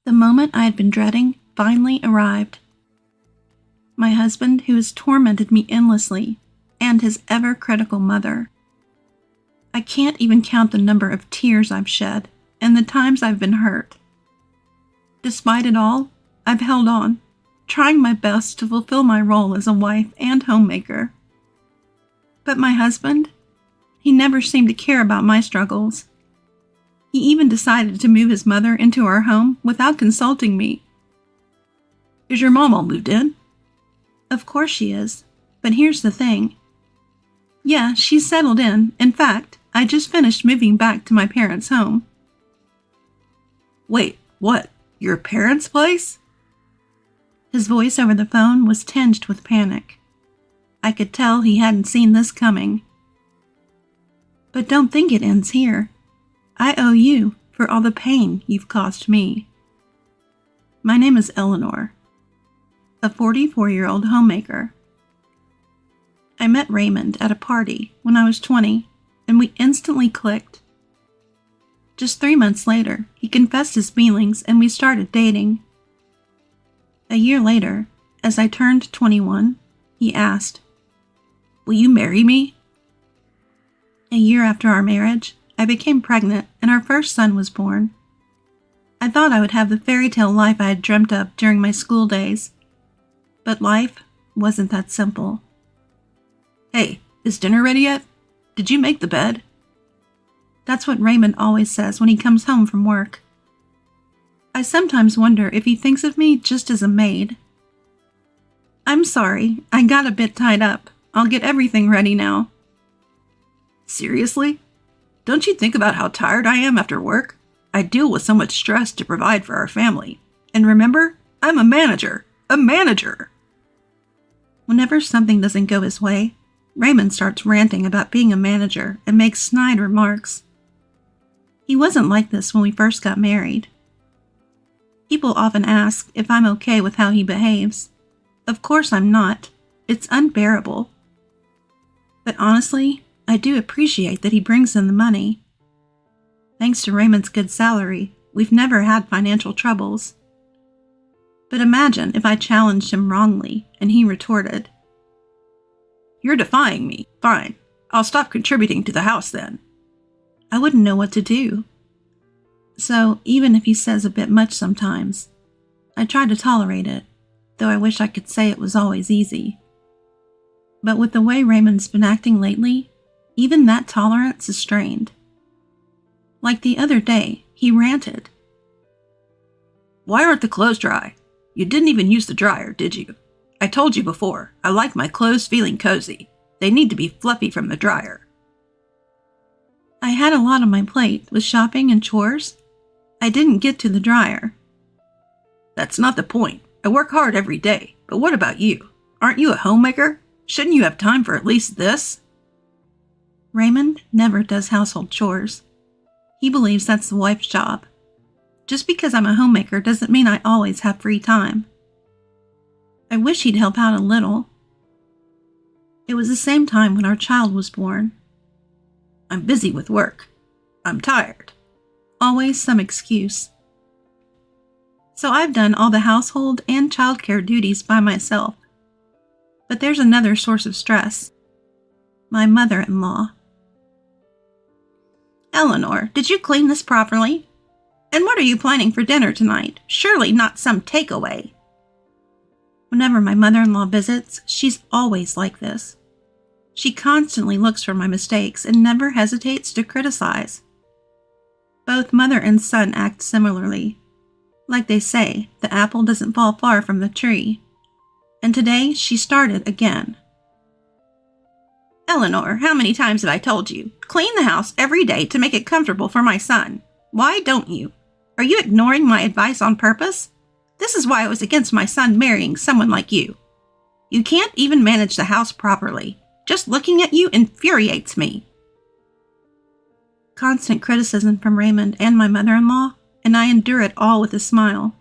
The moment I had been dreading finally arrived. My husband, who has tormented me endlessly, and his ever-critical mother. I can't even count the number of tears I've shed and the times I've been hurt. Despite it all, I've held on, trying my best to fulfill my role as a wife and homemaker. But my husband, he never seemed to care about my struggles. He even decided to move his mother into our home without consulting me. Is your mom all moved in? Of course she is, but here's the thing. Yeah, she's settled in. In fact, I just finished moving back to my parents' home. Wait, what? Your parents' place? His voice over the phone was tinged with panic. I could tell he hadn't seen this coming. But don't think it ends here. I owe you for all the pain you've caused me. My name is Eleanor, a 44-year-old homemaker. I met Raymond at a party when I was 20, and we instantly clicked. Just 3 months later, he confessed his feelings and we started dating. A year later, as I turned 21, he asked, "Will you marry me?" A year after our marriage, I became pregnant and our first son was born. I thought I would have the fairy tale life I had dreamt of during my school days. But life wasn't that simple. Hey, is dinner ready yet? Did you make the bed? That's what Raymond always says when he comes home from work. I sometimes wonder if he thinks of me just as a maid. I'm sorry, I got a bit tied up. I'll get everything ready now. Seriously? Don't you think about how tired I am after work? I deal with so much stress to provide for our family. And remember, I'm a manager. A manager! Whenever something doesn't go his way, Raymond starts ranting about being a manager and makes snide remarks. He wasn't like this when we first got married. People often ask if I'm okay with how he behaves. Of course I'm not. It's unbearable. But honestly, I do appreciate that he brings in the money. Thanks to Raymond's good salary, we've never had financial troubles. But imagine if I challenged him wrongly and he retorted, "You're defying me. Fine. I'll stop contributing to the house then." I wouldn't know what to do. So even if he says a bit much sometimes, I try to tolerate it, though I wish I could say it was always easy. But with the way Raymond's been acting lately, even that tolerance is strained. Like the other day, he ranted. "Why aren't the clothes dry? You didn't even use the dryer, did you? I told you before, I like my clothes feeling cozy. They need to be fluffy from the dryer." I had a lot on my plate with shopping and chores. I didn't get to the dryer. "That's not the point. I work hard every day, but what about you? Aren't you a homemaker? Shouldn't you have time for at least this?" Raymond never does household chores. He believes that's the wife's job. Just because I'm a homemaker doesn't mean I always have free time. I wish he'd help out a little. It was the same time when our child was born. "I'm busy with work. I'm tired." Always some excuse. So I've done all the household and childcare duties by myself. But there's another source of stress. My mother-in-law. "Eleanor, did you clean this properly? And what are you planning for dinner tonight? Surely not some takeaway." Whenever my mother-in-law visits, she's always like this. She constantly looks for my mistakes and never hesitates to criticize. Both mother and son act similarly. Like they say, the apple doesn't fall far from the tree. And today, she started again. "Eleanor, how many times have I told you? Clean the house every day to make it comfortable for my son. Why don't you? Are you ignoring my advice on purpose? This is why I was against my son marrying someone like you. You can't even manage the house properly. Just looking at you infuriates me." Constant criticism from Raymond and my mother-in-law, and I endure it all with a smile.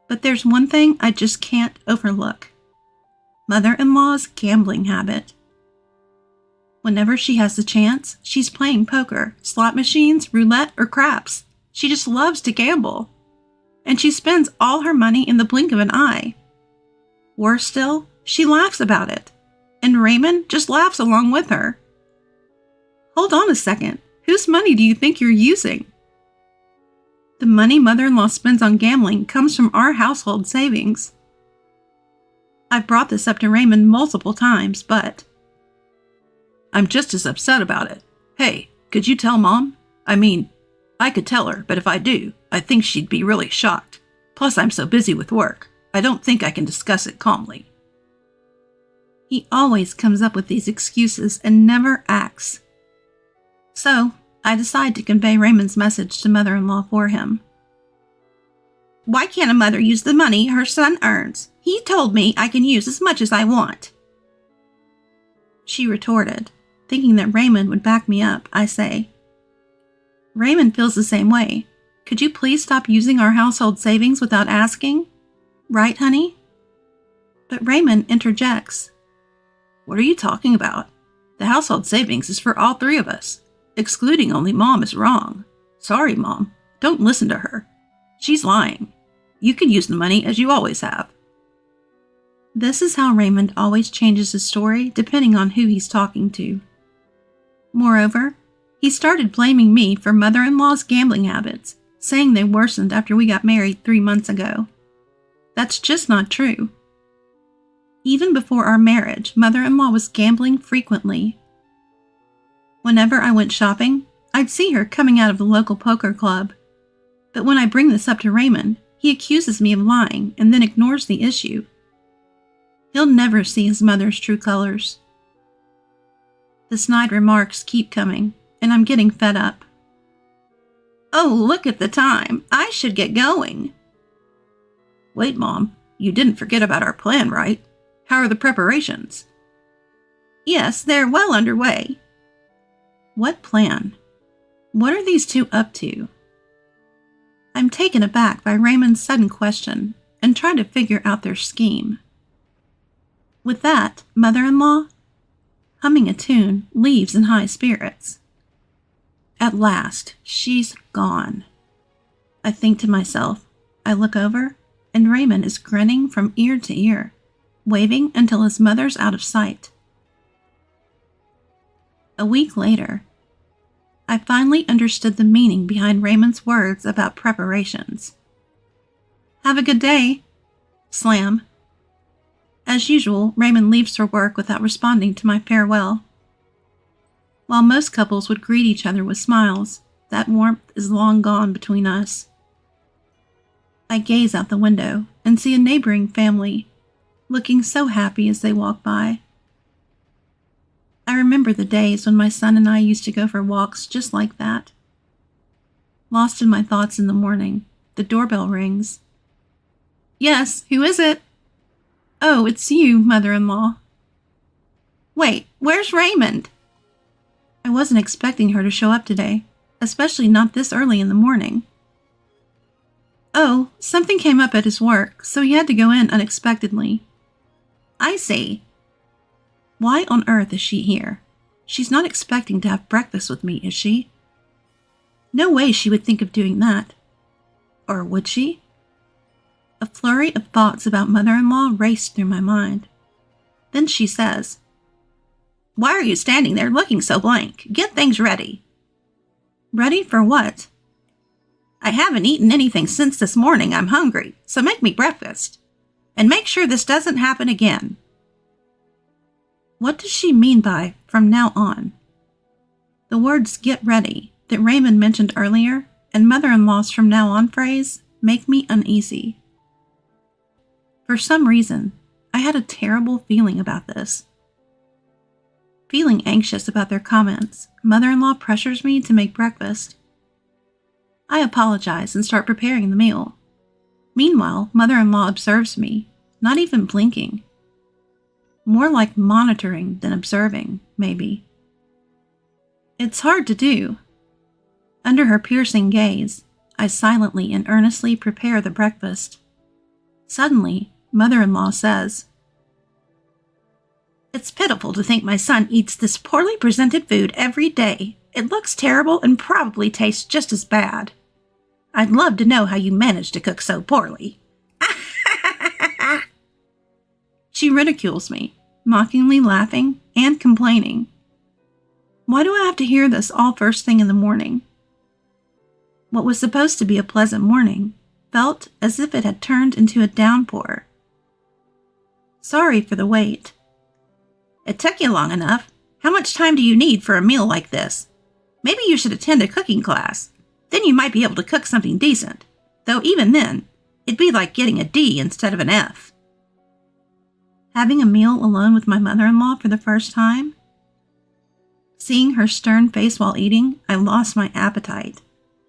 But there's one thing I just can't overlook. Mother-in-law's gambling habit. Whenever she has the chance, she's playing poker, slot machines, roulette, or craps. She just loves to gamble. and she spends all her money in the blink of an eye. Worse still, she laughs about it, and Raymond just laughs along with her. Hold on a second. Whose money do you think you're using? The money mother-in-law spends on gambling comes from our household savings. I've brought this up to Raymond multiple times, but I'm just as upset about it. Hey, could you tell Mom? I mean, I could tell her, but if I do, I think she'd be really shocked. Plus, I'm so busy with work. I don't think I can discuss it calmly. He always comes up with these excuses and never acts. So, I decide to convey Raymond's message to mother-in-law for him. Why can't a mother use the money her son earns? He told me I can use as much as I want. She retorted, thinking that Raymond would back me up. I say, Raymond feels the same way. Could you please stop using our household savings without asking? Right, honey? But Raymond interjects. What are you talking about? The household savings is for all three of us. Excluding only Mom is wrong. Sorry, Mom. Don't listen to her. She's lying. You can use the money as you always have. This is how Raymond always changes his story depending on who he's talking to. Moreover, he started blaming me for mother-in-law's gambling habits, saying they worsened after we got married 3 months ago. That's just not true. Even before our marriage, mother-in-law was gambling frequently. Whenever I went shopping, I'd see her coming out of the local poker club. But when I bring this up to Raymond, he accuses me of lying and then ignores the issue. He'll never see his mother's true colors. The snide remarks keep coming, and I'm getting fed up. Oh, look at the time. I should get going. Wait, Mom. You didn't forget about our plan, right? How are the preparations? Yes, they're well underway. What plan? What are these two up to? I'm taken aback by Raymond's sudden question and try to figure out their scheme. With that, mother-in-law, humming a tune, leaves in high spirits. At last, she's gone. I think to myself. I look over, and Raymond is grinning from ear to ear, waving until his mother's out of sight. A week later, I finally understood the meaning behind Raymond's words about preparations. Have a good day. Slam. As usual, Raymond leaves for work without responding to my farewell. While most couples would greet each other with smiles, that warmth is long gone between us. I gaze out the window and see a neighboring family, looking so happy as they walk by. I remember the days when my son and I used to go for walks just like that. Lost in my thoughts in the morning, the doorbell rings. Yes, who is it? Oh, it's you, mother-in-law. Wait, where's Raymond? I wasn't expecting her to show up today, especially not this early in the morning. Oh, something came up at his work, so he had to go in unexpectedly. I see. Why on earth is she here? She's not expecting to have breakfast with me, is she? No way she would think of doing that. Or would she? A flurry of thoughts about mother-in-law raced through my mind. Then she says, Why are you standing there looking so blank? Get things ready. Ready for what? I haven't eaten anything since this morning. I'm hungry, so make me breakfast. And make sure this doesn't happen again. What does she mean by from now on? The words get ready that Raymond mentioned earlier and mother-in-law's from now on phrase make me uneasy. For some reason, I had a terrible feeling about this. Feeling anxious about their comments, mother-in-law pressures me to make breakfast. I apologize and start preparing the meal. Meanwhile, mother-in-law observes me, not even blinking. More like monitoring than observing, maybe. It's hard to do. Under her piercing gaze, I silently and earnestly prepare the breakfast. Suddenly, mother-in-law says, It's pitiful to think my son eats this poorly presented food every day. It looks terrible and probably tastes just as bad. I'd love to know how you managed to cook so poorly. She ridicules me, mockingly laughing and complaining. Why do I have to hear this all first thing in the morning? What was supposed to be a pleasant morning felt as if it had turned into a downpour. Sorry for the wait. It took you long enough. How much time do you need for a meal like this? Maybe you should attend a cooking class. Then you might be able to cook something decent. Though even then, it'd be like getting a D instead of an F. Having a meal alone with my mother-in-law for the first time? Seeing her stern face while eating, I lost my appetite,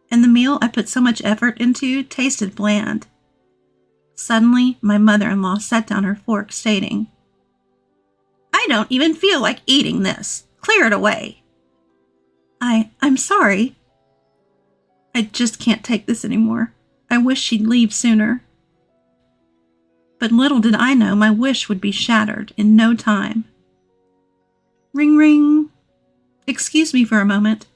and the meal I put so much effort into tasted bland. Suddenly, my mother-in-law set down her fork, stating, I don't even feel like eating this. Clear it away. I'm sorry. I just can't take this anymore. I wish she'd leave sooner. But little did I know my wish would be shattered in no time. Ring, ring. Excuse me for a moment.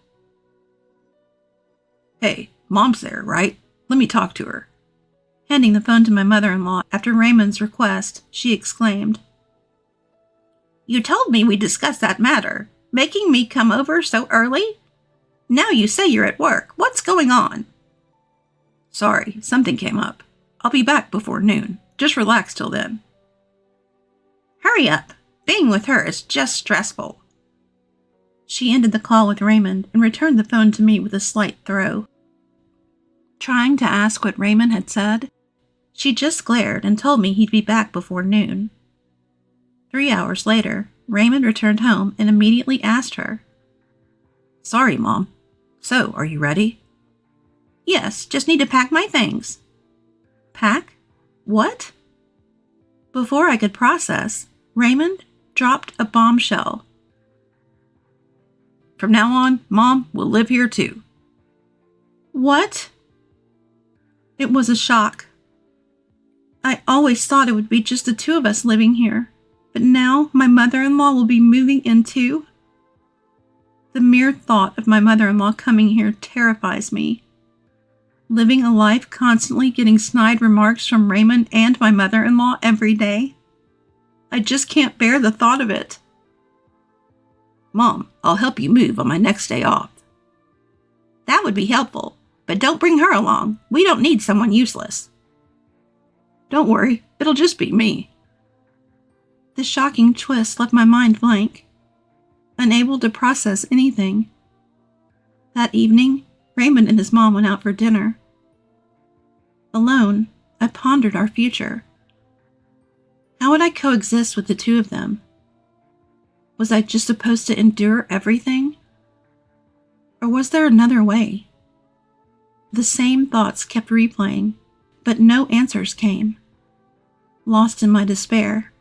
Hey, Mom's there, right? Let me talk to her. Handing the phone to my mother-in-law after Raymond's request, she exclaimed, You told me we'd discuss that matter, making me come over so early? Now you say you're at work. What's going on? Sorry, something came up. I'll be back before noon. Just relax till then. Hurry up. Being with her is just stressful. She ended the call with Raymond and returned the phone to me with a slight throw. Trying to ask what Raymond had said, she just glared and told me he'd be back before noon. 3 hours later, Raymond returned home and immediately asked her, Sorry, Mom. So, are you ready? Yes, just need to pack my things. Pack? What? Before I could process, Raymond dropped a bombshell. From now on, Mom will live here too. What? It was a shock. I always thought it would be just the two of us living here, but now my mother-in-law will be moving in too? The mere thought of my mother-in-law coming here terrifies me. Living a life constantly getting snide remarks from Raymond and my mother-in-law every day. I just can't bear the thought of it. Mom, I'll help you move on my next day off. That would be helpful, but don't bring her along. We don't need someone useless. Don't worry, it'll just be me. The shocking twist left my mind blank, unable to process anything. That evening, Raymond and his mom went out for dinner. Alone, I pondered our future. How would I coexist with the two of them? Was I just supposed to endure everything? Or was there another way? The same thoughts kept replaying, but no answers came. Lost in my despair,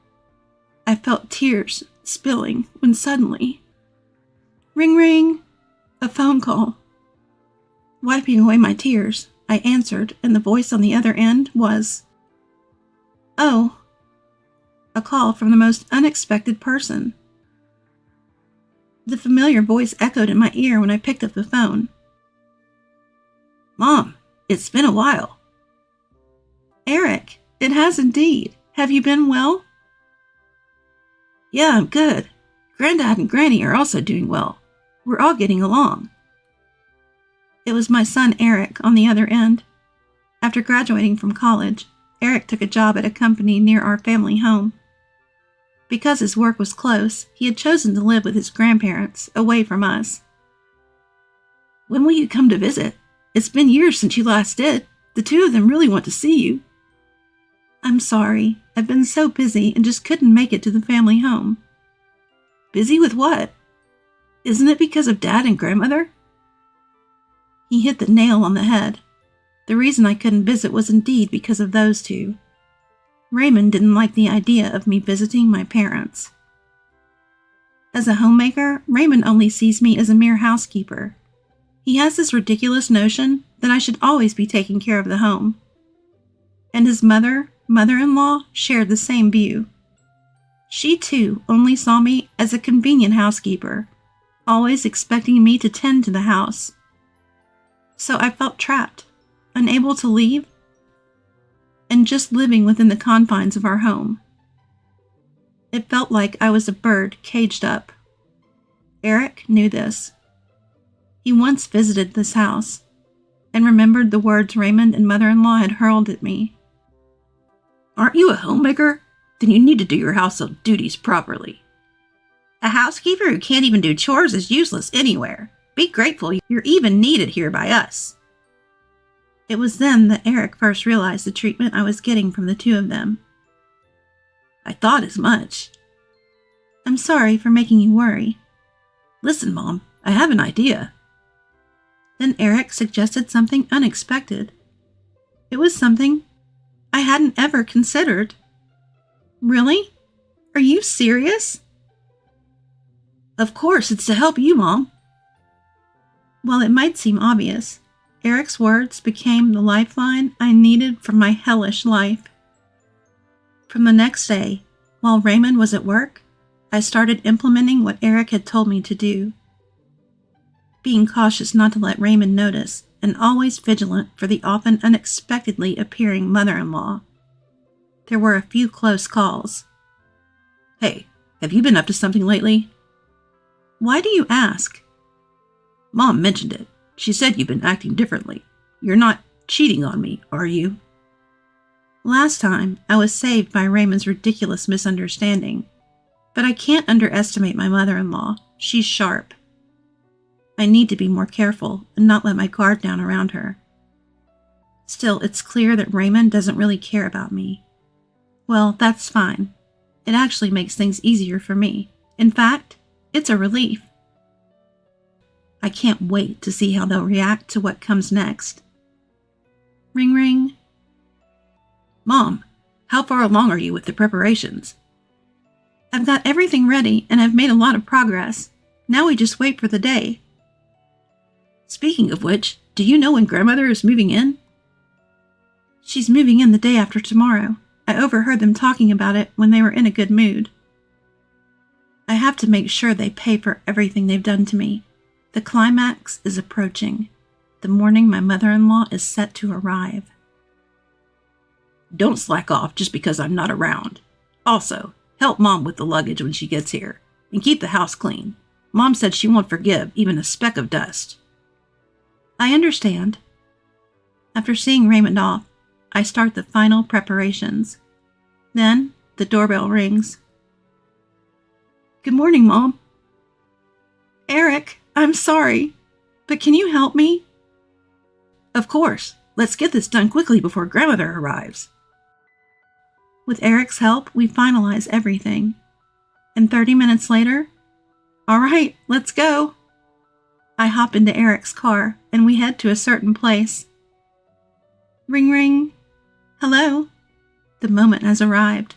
I felt tears spilling when suddenly, ring ring, a phone call. Wiping away my tears, I answered, and the voice on the other end was, "Oh," a call from the most unexpected person. The familiar voice echoed in my ear when I picked up the phone. Mom, it's been a while. Eric, it has indeed. Have you been well? Yeah, I'm good. Granddad and Granny are also doing well. We're all getting along. It was my son Eric on the other end. After graduating from college, Eric took a job at a company near our family home. Because his work was close, he had chosen to live with his grandparents, away from us. When will you come to visit? It's been years since you last did. The two of them really want to see you. I'm sorry. I've been so busy and just couldn't make it to the family home. Busy with what? Isn't it because of Dad and Grandmother? He hit the nail on the head. The reason I couldn't visit was indeed because of those two. Raymond didn't like the idea of me visiting my parents. As a homemaker, Raymond only sees me as a mere housekeeper. He has this ridiculous notion that I should always be taking care of the home. And his mother-in-law shared the same view. She too only saw me as a convenient housekeeper, always expecting me to tend to the house. So I felt trapped, unable to leave, and just living within the confines of our home. It felt like I was a bird caged up. Eric knew this. He once visited this house and remembered the words Raymond and mother-in-law had hurled at me. Aren't you a homemaker? Then you need to do your household duties properly. A housekeeper who can't even do chores is useless anywhere. Be grateful you're even needed here by us. It was then that Eric first realized the treatment I was getting from the two of them. I thought as much. I'm sorry for making you worry. Listen, Mom, I have an idea. Then Eric suggested something unexpected. It was something I hadn't ever considered. Really? Are you serious? Of course, it's to help you, Mom. While it might seem obvious, Eric's words became the lifeline I needed for my hellish life. From the next day, while Raymond was at work, I started implementing what Eric had told me to do. Being cautious not to let Raymond notice, and always vigilant for the often unexpectedly appearing mother-in-law. There were a few close calls. Hey, have you been up to something lately? Why do you ask? Mom mentioned it. She said you've been acting differently. You're not cheating on me, are you? Last time, I was saved by Raymond's ridiculous misunderstanding. But I can't underestimate my mother-in-law. She's sharp. I need to be more careful and not let my guard down around her. Still, it's clear that Raymond doesn't really care about me. Well, that's fine. It actually makes things easier for me. In fact, it's a relief. I can't wait to see how they'll react to what comes next. Ring ring. Mom, how far along are you with the preparations? I've got everything ready and I've made a lot of progress. Now we just wait for the day. Speaking of which, do you know when Grandmother is moving in? She's moving in the day after tomorrow. I overheard them talking about it when they were in a good mood. I have to make sure they pay for everything they've done to me. The climax is approaching. The morning my mother-in-law is set to arrive. Don't slack off just because I'm not around. Also, help Mom with the luggage when she gets here, and keep the house clean. Mom said she won't forgive even a speck of dust. I understand. After seeing Raymond off, I start the final preparations. Then, the doorbell rings. Good morning, Mom. Eric, I'm sorry, but can you help me? Of course. Let's get this done quickly before Grandmother arrives. With Eric's help, we finalize everything. And 30 minutes later, all right, let's go. I hop into Eric's car and we head to a certain place. Ring ring. Hello. The moment has arrived.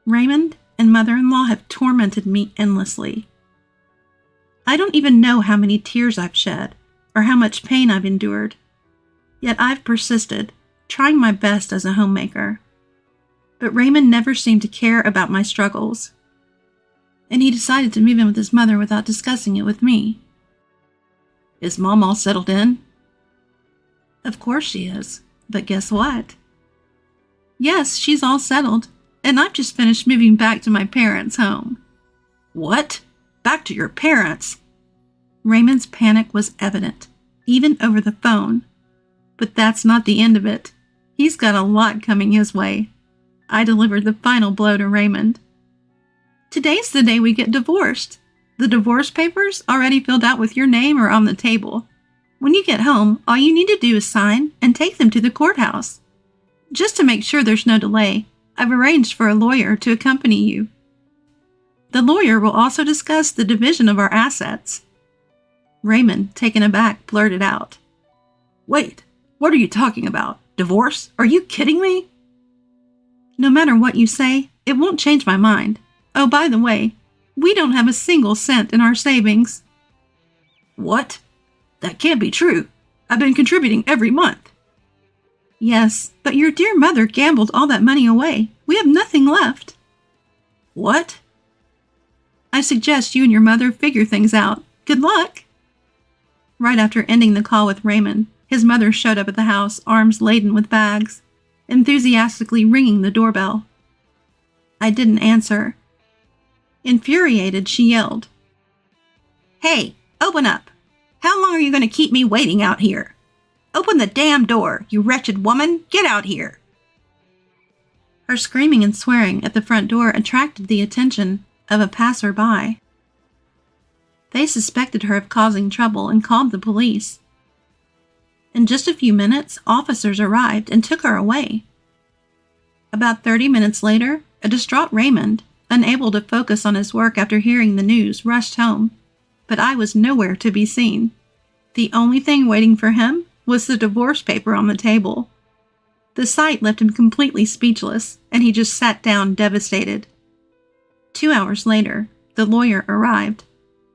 Raymond and mother-in-law have tormented me endlessly. I don't even know how many tears I've shed or how much pain I've endured. Yet I've persisted, trying my best as a homemaker. But Raymond never seemed to care about my struggles. And he decided to move in with his mother without discussing it with me. Is Mom all settled in? Of course she is. But guess what? Yes, she's all settled. And I've just finished moving back to my parents' home. What? Back to your parents? Raymond's panic was evident, even over the phone. But that's not the end of it. He's got a lot coming his way. I delivered the final blow to Raymond. Today's the day we get divorced. The divorce papers, already filled out with your name, are on the table. When you get home, all you need to do is sign and take them to the courthouse. Just to make sure there's no delay, I've arranged for a lawyer to accompany you. The lawyer will also discuss the division of our assets. Raymond, taken aback, blurted out. Wait, what are you talking about? Divorce? Are you kidding me? No matter what you say, it won't change my mind. Oh, by the way, we don't have a single cent in our savings. What? That can't be true. I've been contributing every month. Yes, but your dear mother gambled all that money away. We have nothing left. What? I suggest you and your mother figure things out. Good luck. Right after ending the call with Raymond, His mother showed up at the house, arms laden with bags, enthusiastically ringing the doorbell. I didn't answer. Infuriated, she yelled, "Hey, open up! How long are you going to keep me waiting out here? Open the damn door, you wretched woman! Get out here!" Her screaming and swearing at the front door attracted the attention of a passerby. They suspected her of causing trouble and called the police. In just a few minutes, officers arrived and took her away. About 30 minutes later, a distraught Raymond, unable to focus on his work after hearing the news, rushed home, but I was nowhere to be seen. The only thing waiting for him was the divorce paper on the table. The sight left him completely speechless, and he just sat down devastated. 2 hours later, the lawyer arrived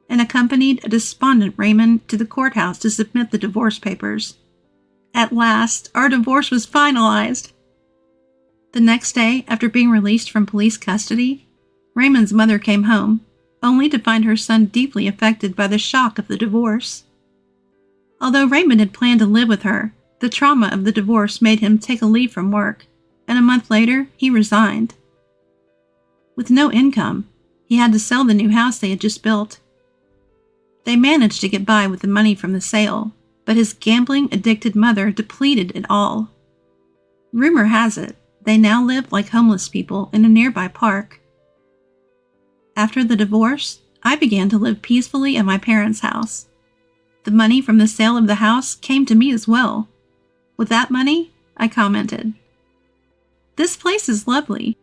and accompanied a despondent Raymond to the courthouse to submit the divorce papers. At last, our divorce was finalized. The next day, after being released from police custody, Raymond's mother came home, only to find her son deeply affected by the shock of the divorce. Although Raymond had planned to live with her, the trauma of the divorce made him take a leave from work, and a month later, he resigned. With no income, he had to sell the new house they had just built. They managed to get by with the money from the sale, but his gambling-addicted mother depleted it all. Rumor has it, they now live like homeless people in a nearby park. After the divorce, I began to live peacefully at my parents' house. The money from the sale of the house came to me as well. With that money, I commented, "This place is lovely."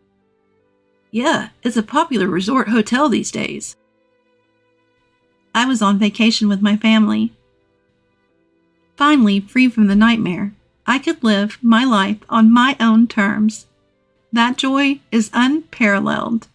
Yeah, it's a popular resort hotel these days. I was on vacation with my family. Finally, free from the nightmare, I could live my life on my own terms. That joy is unparalleled.